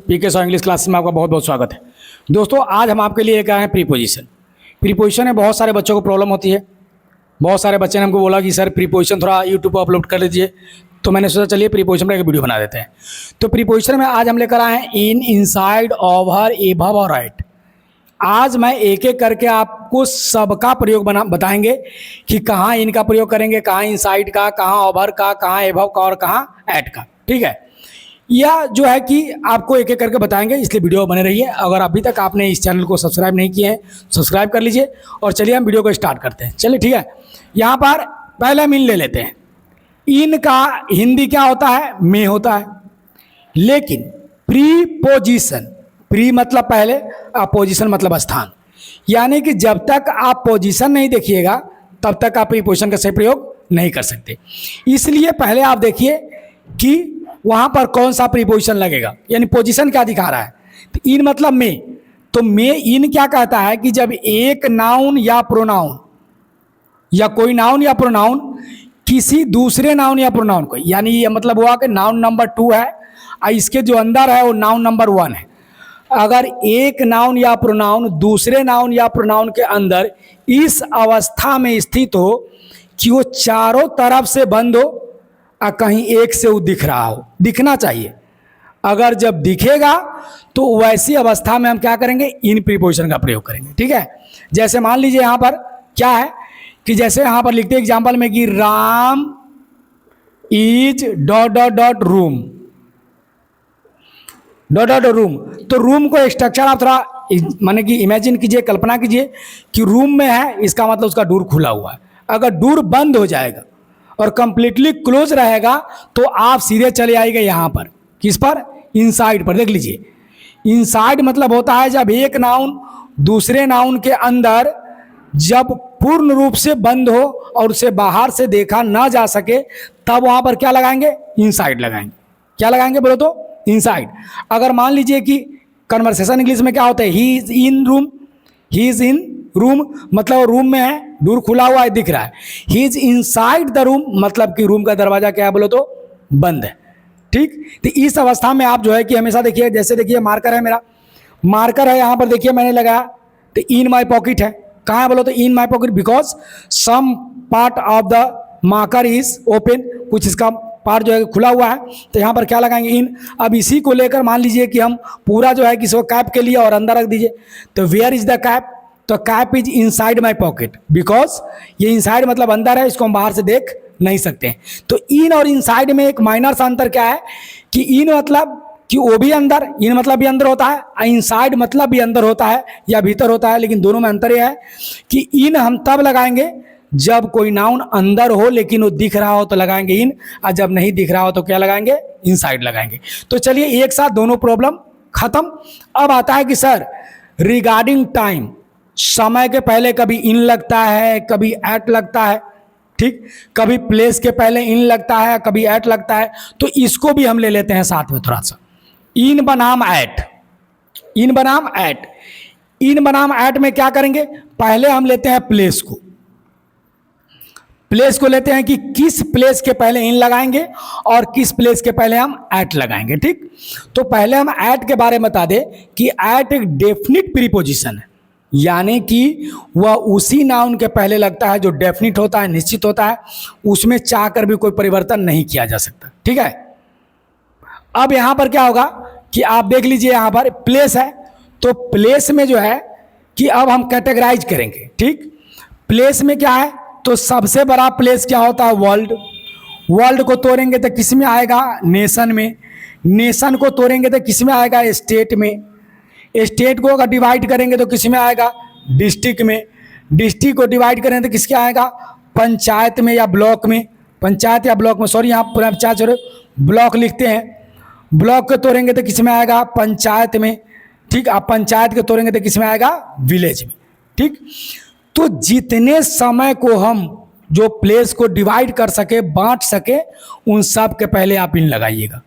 पीके saw English classes में आपका बहुत बहुत स्वागत है। दोस्तों, आज हम आपके लिए एक आए हैं प्रीपोजिशन। प्रीपोजिशन में बहुत सारे बच्चों को प्रॉब्लम होती है। बहुत सारे बच्चे ने हमको बोला कि सर प्रीपोजिशन थोड़ा यूट्यूब पर अपलोड कर लीजिए, तो मैंने सोचा चलिए प्रीपोजिशन पर एक वीडियो बना देते हैं। तो प्रीपोजिशन में आज हम लेकर आए हैं इन, इनसाइड, ओवर, एबव और राइट। आज मैं एक एक करके आपको सबका प्रयोग बताएंगे कि कहाँ इनका प्रयोग करेंगे, कहाँ इनसाइड का, कहाँ ओवर का, कहाँ एबव का और कहाँ एट का। ठीक है, यह जो है कि आपको एक एक करके बताएंगे, इसलिए वीडियो बने रहिए। अगर अभी तक आपने इस चैनल को सब्सक्राइब नहीं किए हैं, सब्सक्राइब कर लीजिए। और चलिए हम वीडियो को स्टार्ट करते हैं। चलिए ठीक है, यहाँ पर पहले हम इन ले लेते हैं। इन का हिंदी क्या होता है? में होता है। लेकिन प्रीपोजिशन, प्री मतलब पहले, अपोजिशन मतलब स्थान, यानी कि जब तक आप पोजीशन नहीं देखिएगा तब तक आप प्रीपोजिशन का सही प्रयोग नहीं कर सकते। इसलिए पहले आप देखिए कि वहां पर कौन सा प्रीपोजिशन लगेगा, यानी पोजीशन क्या दिखा रहा है। तो इन मतलब में, तो में इन क्या कहता है कि जब एक नाउन या प्रोनाउन या कोई नाउन या प्रोनाउन किसी दूसरे नाउन या प्रोनाउन को, यानी ये मतलब हुआ कि नाउन नंबर 2 है और इसके जो अंदर है वो नाउन नंबर 1 है। अगर एक नाउन या प्रोनाउन दूसरे नाउन या प्रोनाउन के अंदर इस अवस्था में स्थित हो कि वो चारों तरफ से बंद हो और कहीं एक से वो दिख रहा हो, दिखना चाहिए। अगर जब दिखेगा तो वैसी अवस्था में हम क्या करेंगे? इन प्रीपोजिशन का प्रयोग करेंगे। ठीक है, जैसे मान लीजिए यहाँ पर क्या है कि जैसे यहाँ पर लिखते हैं एग्जाम्पल में कि Ram is dot dot dot room, dot dot room. तो रूम को स्ट्रक्चर आप थोड़ा माने कि इमेजिन कीजिए, कल्पना कीजिए कि रूम में है, इसका मतलब उसका डोर खुला हुआ है। अगर डोर बंद हो जाएगा और कंप्लीटली क्लोज रहेगा तो आप सीधे चले आएंगे यहाँ पर, किस पर? इनसाइड पर। देख लीजिए, इनसाइड मतलब होता है जब एक नाउन दूसरे नाउन के अंदर जब पूर्ण रूप से बंद हो और उसे बाहर से देखा ना जा सके, तब वहां पर क्या लगाएंगे? इनसाइड लगाएंगे। क्या लगाएंगे बोलो तो? इनसाइड। अगर मान लीजिए कि कन्वर्सेशन इंग्लिश में क्या होता है? He is in room, he is in room मतलब रूम में है, डोर खुला हुआ है, दिख रहा है। He is inside the room मतलब कि रूम का दरवाजा क्या है बोलो तो? बंद है। ठीक, तो इस अवस्था में आप जो है कि हमेशा देखिए, जैसे देखिए मार्कर है, मेरा मार्कर है यहाँ पर, देखिए मैंने लगाया तो इन माई पॉकेट है। कहाँ है बोलो तो? In my pocket, because some part of the marker is open, कुछ इसका पार्ट जो है खुला हुआ है। तो यहाँ पर क्या लगाएंगे? इन। अब इसी को लेकर मान लीजिए कि हम पूरा जो है किसी को कैप के लिए और अंदर रख दीजिए, तो वेयर इज द कैप? तो cap is inside my pocket, because ये इनसाइड मतलब अंदर है, इसको हम बाहर से देख नहीं सकते हैं। तो इन और इनसाइड में एक माइनर सा अंतर क्या है कि इन मतलब कि वो भी अंदर, इन मतलब भी अंदर होता है, और इनसाइड मतलब भी अंदर होता है या भीतर होता है, लेकिन दोनों में अंतर यह है कि इन हम तब लगाएंगे जब कोई नाउन अंदर हो लेकिन वो दिख रहा हो तो लगाएंगे इन, और जब नहीं दिख रहा हो तो क्या लगाएंगे? इनसाइड लगाएंगे। तो चलिए एक साथ दोनों प्रॉब्लम खत्म। अब आता है कि सर रिगार्डिंग टाइम, समय के पहले कभी इन लगता है, कभी एट लगता है। ठीक, कभी प्लेस के पहले इन लगता है, कभी एट लगता है। तो इसको भी हम ले लेते हैं साथ में थोड़ा सा। इन बनाम एट, इन बनाम एट। इन बनाम एट में क्या करेंगे? पहले हम लेते हैं प्लेस को, प्लेस को लेते हैं कि किस प्लेस के पहले इन लगाएंगे और किस प्लेस के पहले हम एट लगाएंगे। ठीक, तो पहले हम एट के बारे में बता दें कि एट एक डेफिनिट प्रीपोजिशन है, यानी कि वह उसी नाउन के पहले लगता है जो डेफिनिट होता है, निश्चित होता है, उसमें चाहकर भी कोई परिवर्तन नहीं किया जा सकता। ठीक है, अब यहां पर क्या होगा कि आप देख लीजिए, यहां पर प्लेस है, तो प्लेस में जो है कि अब हम कैटेगराइज करेंगे। ठीक, प्लेस में क्या है? तो सबसे बड़ा प्लेस क्या होता है? वर्ल्ड। वर्ल्ड को तोड़ेंगे तो किस में आएगा? नेशन में। नेशन को तोड़ेंगे तो किस में आएगा? स्टेट में। स्टेट को अगर डिवाइड करेंगे तो किस में आएगा? डिस्ट्रिक्ट में। डिस्ट्रिक्ट को डिवाइड करेंगे तो किसके आएगा? पंचायत में या ब्लॉक में। पंचायत या ब्लॉक में, सॉरी यहाँ पंचायत छोड़ो, ब्लॉक लिखते हैं। ब्लॉक को तोड़ेंगे तो किस में आएगा? पंचायत में। ठीक, आप पंचायत को तोड़ेंगे तो किस में आएगा? विलेज में। ठीक, तो जितने समय को हम जो प्लेस को डिवाइड कर सके, बांट सके, उन सब के पहले आप इन लगाइएगा।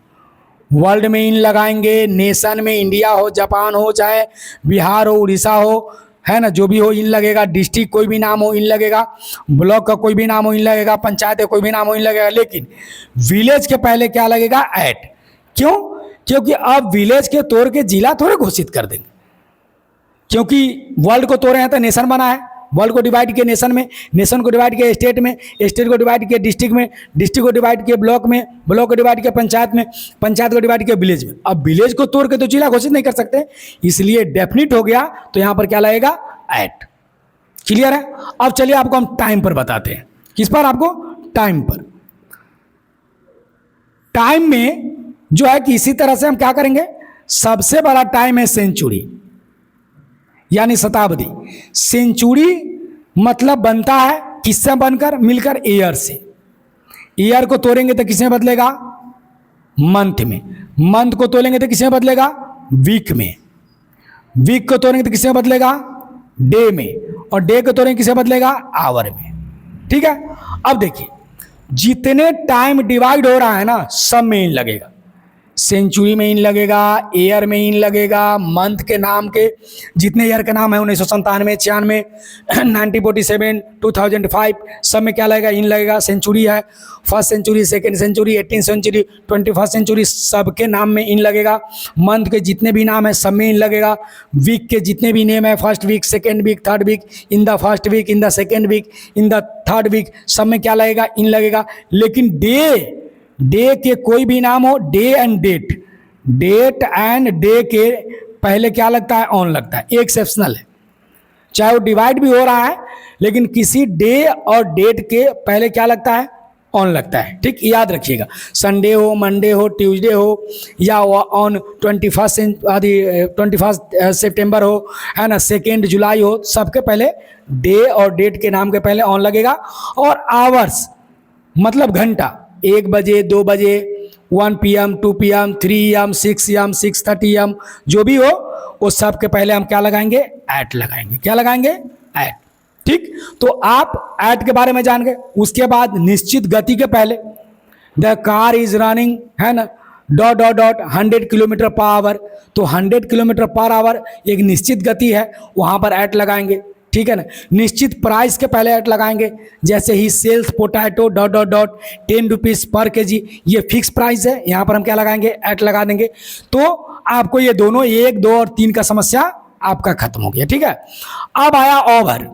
वर्ल्ड में इन लगाएंगे, नेशन में इंडिया हो, जापान हो, चाहे बिहार हो, उड़ीसा हो, है ना, जो भी हो इन लगेगा। डिस्ट्रिक्ट कोई भी नाम हो इन लगेगा, ब्लॉक का कोई भी नाम हो इन लगेगा, पंचायत का कोई भी नाम हो इन लगेगा। लेकिन विलेज के पहले क्या लगेगा? एट। क्यों? क्योंकि अब विलेज के तोड़ के जिला थोड़े घोषित कर देंगे, क्योंकि वर्ल्ड को तोड़े हैं तो नेशन बना है, वर्ल्ड को डिवाइड किए नेशन में, नेशन को डिवाइड किए स्टेट में, स्टेट को डिवाइड किए डिस्ट्रिक्ट में, डिस्ट्रिक्ट को डिवाइड किए ब्लॉक में, ब्लॉक को डिवाइड किए पंचायत में, पंचायत को डिवाइड किए विलेज में। अब विलेज को तोड़ के तो जिला घोषित नहीं कर सकते, इसलिए डेफिनिट हो गया। तो यहां पर क्या लगेगा? एट। क्लियर है? अब चलिए आपको हम टाइम पर बताते हैं। किस पर? आपको टाइम पर। टाइम में जो है कि इसी तरह से हम क्या करेंगे, सबसे बड़ा टाइम है सेंचुरी यानी शताब्दी। सेंचुरी मतलब बनता है किससे बनकर? मिलकर ईयर से। ईयर को तोड़ेंगे तो किसमें बदलेगा? मंथ में। मंथ को तोड़ेंगे तो किसमें बदलेगा? वीक में। वीक को तोड़ेंगे तो किसमें बदलेगा? डे में। और डे को तोड़ेंगे किसमें बदलेगा? आवर में। ठीक है? अब देखिए, जितने टाइम डिवाइड हो रहा है ना, सब में इन लगेगा। सेंचुरी में इन लगेगा, ईयर में इन लगेगा, मंथ के नाम के जितने ईयर के नाम है 1997, 96, 1947, 2005, सब में क्या लगेगा? इन लगेगा। सेंचुरी है, first century, second century, 18th century, 21st century, सबके नाम में इन लगेगा। मंथ के जितने भी नाम है सब में इन लगेगा। वीक के जितने भी नेम है, first week, second week, third week, in the first week, in the second week, in the third week, सब में क्या लगेगा? इन लगेगा। लेकिन डे के कोई भी नाम हो, day and date, date and day के पहले क्या लगता है? ऑन लगता है। एक्सेप्शनल है, चाहे वो डिवाइड भी हो रहा है लेकिन किसी डे और डेट के पहले क्या लगता है? ऑन लगता है। ठीक, याद रखिएगा। संडे हो, मंडे हो, ट्यूसडे हो, या ऑन 21 सितंबर हो, है ना, 2 जुलाई हो, सबके पहले डे और डेट के नाम के पहले ऑन लगेगा। और आवर्स मतलब घंटा, 1 बजे, 2 बजे, 1 PM, 2 PM, 3 AM, 6 AM, 6:30 AM, जो भी हो वो सब के पहले हम क्या लगाएंगे? एट लगाएंगे। क्या लगाएंगे? एट। ठीक, तो आप एट के बारे में जान गए। उसके बाद निश्चित गति के पहले द कार इज रनिंग, है ना, dot dot dot 100 kilometre per hour, तो 100 किलोमीटर पर आवर एक निश्चित गति है, वहां पर एट लगाएंगे। ठीक है ना। निश्चित प्राइस के पहले एट लगाएंगे, जैसे ही sales potato dot dot dot 10 rupees per KG, ये फिक्स प्राइस है, यहाँ पर हम क्या लगाएंगे? एट लगा देंगे। तो आपको ये दोनों 1, 2 और 3 का समस्या आपका खत्म हो गया। ठीक है। अब आया ओवर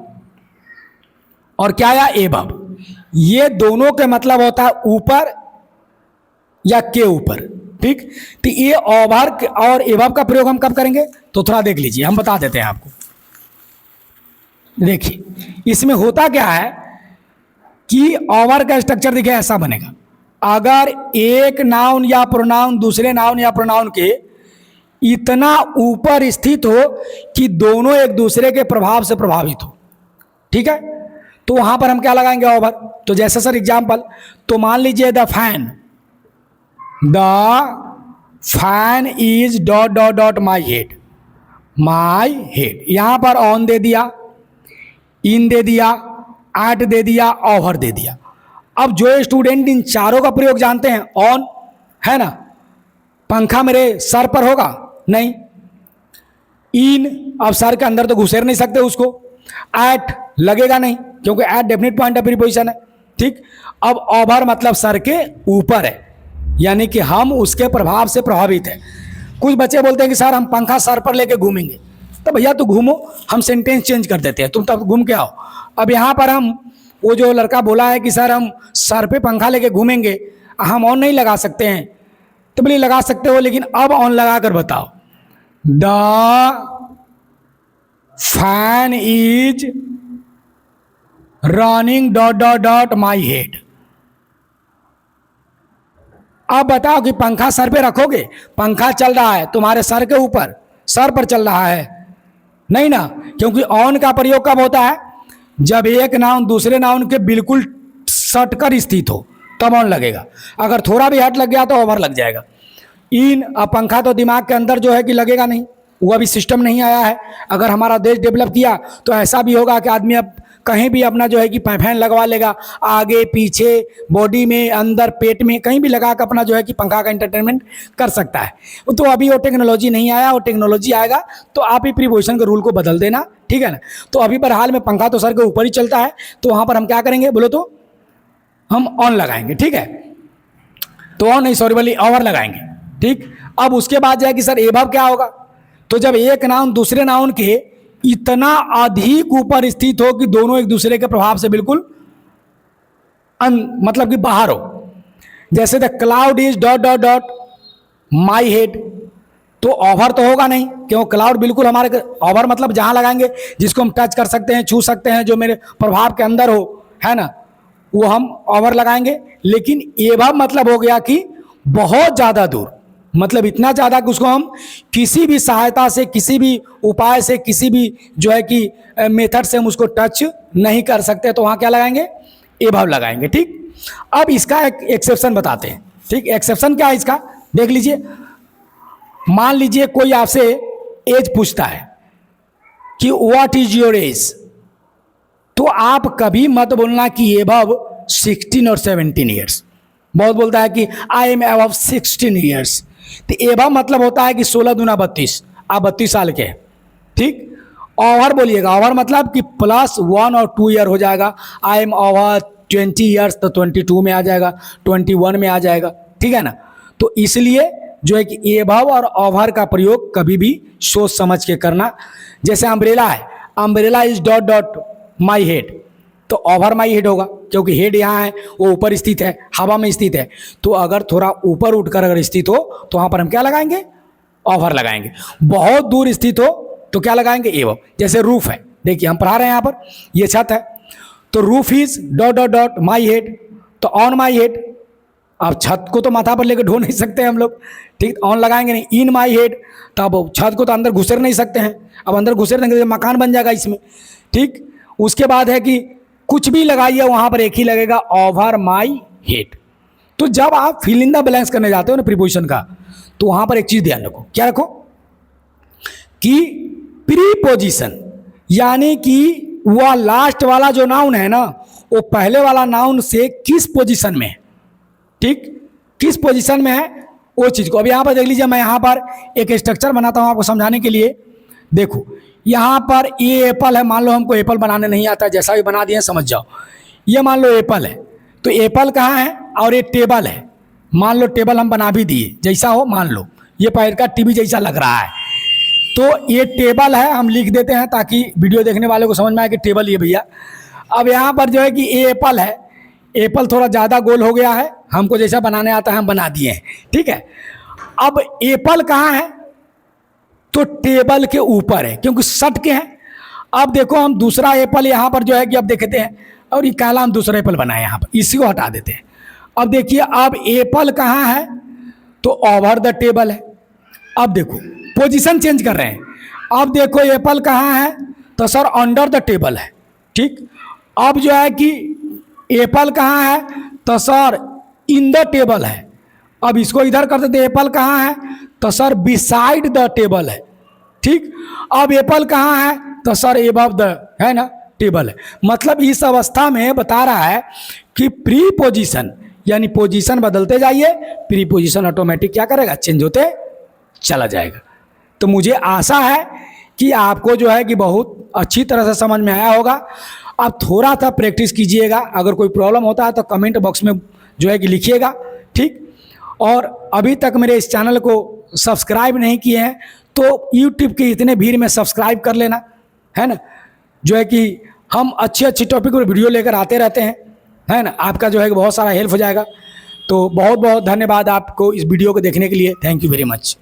और क्या आया? एबव। ये दोनों के मतलब होता है ऊपर या के ऊपर। ठीक, तो ये ओवर और एबव का प्रयोग हम कब करेंगे? तो थोड़ा देख लीजिए, हम बता देते हैं आपको। देखिए, इसमें होता क्या है कि ओवर का स्ट्रक्चर देखिए ऐसा बनेगा। अगर एक नाउन या प्रोनाउन दूसरे नाउन या प्रोनाउन के इतना ऊपर स्थित हो कि दोनों एक दूसरे के प्रभाव से प्रभावित हो, ठीक है, तो वहां पर हम क्या लगाएंगे? ओवर। तो जैसे सर एग्जाम्पल, तो मान लीजिए the fan is dot dot dot my head, यहां पर ऑन दे दिया, इन दे दिया, एट दे दिया, ओवर दे दिया। अब जो स्टूडेंट इन चारों का प्रयोग जानते हैं, ऑन है ना, पंखा मेरे सर पर होगा नहीं, इन अब सर के अंदर तो घुसेर नहीं सकते उसको, एट लगेगा नहीं क्योंकि at definite point of preposition है। ठीक, अब ओवर मतलब सर के ऊपर है, यानी कि हम उसके प्रभाव से प्रभावित हैं। कुछ बच्चे बोलते हैं कि सर हम पंखा सर पर लेके घूमेंगे, तो भैया तो घूमो, हम सेंटेंस चेंज कर देते हैं, तुम तब घूम के आओ। अब यहाँ पर हम, वो जो लड़का बोला है कि सर हम सर पे पंखा लेके घूमेंगे, हम ऑन नहीं लगा सकते हैं, तो बोले लगा सकते हो, लेकिन अब ऑन लगा कर बताओ। The fan is running dot dot dot my head. अब बताओ कि पंखा सर पे रखोगे, पंखा चल रहा है तुम्हारे सर के ऊपर, सर पर चल रहा है नहीं ना, क्योंकि ऑन का प्रयोग कब होता है? जब एक नाउन दूसरे नाउन के बिल्कुल सटकर स्थित हो, तब ऑन लगेगा। अगर थोड़ा भी हट लग गया तो ओवर लग जाएगा। इन, अब पंखा तो दिमाग के अंदर जो है कि लगेगा नहीं, वो अभी सिस्टम नहीं आया है। अगर हमारा देश डेवलप किया तो ऐसा भी होगा कि आदमी अब कहीं भी अपना जो है कि फैन लगवा लेगा, आगे पीछे, बॉडी में, अंदर, पेट में, कहीं भी लगा कर अपना जो है कि पंखा का एंटरटेनमेंट कर सकता है। तो अभी वो टेक्नोलॉजी नहीं आया, वो टेक्नोलॉजी आएगा तो आप ही प्रीपोजिशन के रूल को बदल देना, ठीक है ना। तो अभी पर हाल में पंखा तो सर के ऊपर ही चलता है, तो वहाँ पर हम क्या करेंगे बोलो तो हम ऑन लगाएंगे, ठीक है। तो ऑन नहीं, सॉरी बोली ओवर लगाएंगे, ठीक। अब उसके बाद जो है कि सर एबव क्या होगा, तो जब एक नाउन दूसरे नाउन के इतना अधिक ऊपर स्थित हो कि दोनों एक दूसरे के प्रभाव से बिल्कुल मतलब कि बाहर हो। जैसे the cloud is dot dot dot my head, तो ओवर तो होगा नहीं, क्यों, क्लाउड बिल्कुल हमारे, ओवर मतलब जहां लगाएंगे जिसको हम टच कर सकते हैं, छू सकते हैं, जो मेरे प्रभाव के अंदर हो, है ना, वो हम ओवर लगाएंगे। लेकिन एबव मतलब हो गया कि बहुत ज़्यादा दूर, मतलब इतना ज़्यादा कि उसको हम किसी भी सहायता से, किसी भी उपाय से, किसी भी जो है कि मेथड से हम उसको टच नहीं कर सकते, तो वहाँ क्या लगाएंगे, एबव लगाएंगे। ठीक। अब इसका एक एक्सेप्शन बताते हैं। ठीक, एक्सेप्शन क्या है इसका, देख लीजिए। मान लीजिए कोई आपसे एज पूछता है कि व्हाट इज योर एज, तो आप कभी मत बोलना कि एबव 16 और 17 ईयर्स। बहुत बोलता है कि आई एम अबव 16 ईयर्स, तो एबव मतलब होता है कि 16 दूना 32, आप 32 साल के हैं। ठीक। ओवर बोलिएगा, ओवर मतलब कि +1 और 2 ईयर हो जाएगा। आई एम ओवर 20 ईयर्स, तो 22 में आ जाएगा, 21 में आ जाएगा। ठीक है ना। तो इसलिए जो है कि एबव और ओवर का प्रयोग कभी भी सोच समझ के करना। जैसे अम्ब्रेला है, umbrella is dot dot my head, तो ओवर माई हेड होगा, क्योंकि हेड यहाँ है, वो ऊपर स्थित है, हवा में स्थित है। तो अगर थोड़ा ऊपर उठकर अगर स्थित हो तो वहाँ पर हम क्या लगाएंगे, ओवर लगाएंगे। बहुत दूर स्थित हो तो क्या लगाएंगे, एबव। जैसे रूफ है, देखिए हम पढ़ा रहे हैं यहाँ पर, ये छत है, तो roof is dot dot dot my head, तो ऑन माई हेड। अब छत को तो माथा पर लेकर ढो नहीं सकते हम लोग, ठीक, ऑन लगाएंगे नहीं। इन माई हेड, तो अब छत को तो अंदर घुसेर नहीं सकते हैं, अब अंदर घुसेर देंगे तो मकान बन जाएगा इसमें। ठीक। उसके बाद है कि कुछ भी लगाइए वहाँ पर एक ही लगेगा, ओवर माई हेड। तो जब आप फिल इन द ब्लैंक्स करने जाते हो ना प्रीपोजिशन का, तो वहाँ पर एक चीज़ ध्यान रखो, क्या रखो, कि प्रीपोजिशन यानी कि वह लास्ट वाला जो नाउन है ना, वो पहले वाला नाउन से किस पोजीशन में है। ठीक, किस पोजीशन में है वो चीज़ को। अब यहाँ पर देख लीजिए, मैं यहाँ पर एक स्ट्रक्चर बनाता हूँ आपको समझाने के लिए। देखो यहाँ पर ये एप्पल है, मान लो हमको एप्पल बनाने नहीं आता, जैसा भी बना दिए समझ जाओ। ये मान लो एप्पल है, तो एप्पल कहाँ है, और ये टेबल है, मान लो टेबल हम बना भी दिए, जैसा हो मान लो, ये पैर का टीवी जैसा लग रहा है, तो ये टेबल है, हम लिख देते हैं ताकि वीडियो देखने वाले को समझ में आए कि टेबल ये भैया। अब यहाँ पर जो है कि ये एप्पल है, एप्पल थोड़ा ज़्यादा गोल हो गया है, हमको जैसा बनाने आता है हम बना दिए हैं। ठीक है। अब एप्पल कहाँ है, तो टेबल के ऊपर है, क्योंकि सट के हैं। अब देखो हम दूसरा एप्पल यहाँ पर जो है कि अब देखते हैं, और ये काला हम दूसरा एप्पल बनाए यहाँ पर, इसी को हटा देते हैं। अब देखिए, अब एप्पल कहाँ है, तो ओवर द टेबल है। अब देखो पोजीशन चेंज कर रहे हैं। अब देखो एप्पल कहाँ है, तो सर अंडर द टेबल है। ठीक। अब जो है कि एप्पल कहाँ है, तो सर इन द टेबल है। अब इसको इधर कर देते, एप्पल कहाँ है, तो सर बिसाइड द टेबल है। ठीक। अब एप्पल कहाँ है, तो सर एबव द, है ना, टेबल है। मतलब इस अवस्था में बता रहा है कि प्री पोजीशन यानी पोजीशन बदलते जाइए, प्री पोजीशन ऑटोमेटिक क्या करेगा, चेंज होते चला जाएगा। तो मुझे आशा है कि आपको जो है कि बहुत अच्छी तरह से समझ में आया होगा। आप थोड़ा सा प्रैक्टिस कीजिएगा, अगर कोई प्रॉब्लम होता है तो कमेंट बॉक्स में जो है कि लिखिएगा। ठीक। और अभी तक मेरे इस चैनल को सब्सक्राइब नहीं किए हैं तो यूट्यूब के इतने भीड़ में सब्सक्राइब कर लेना, है ना, जो है कि हम अच्छे अच्छे टॉपिक पर वीडियो लेकर आते रहते हैं, है ना। आपका जो है कि बहुत सारा हेल्प हो जाएगा। तो बहुत बहुत धन्यवाद आपको इस वीडियो को देखने के लिए। Thank you very much.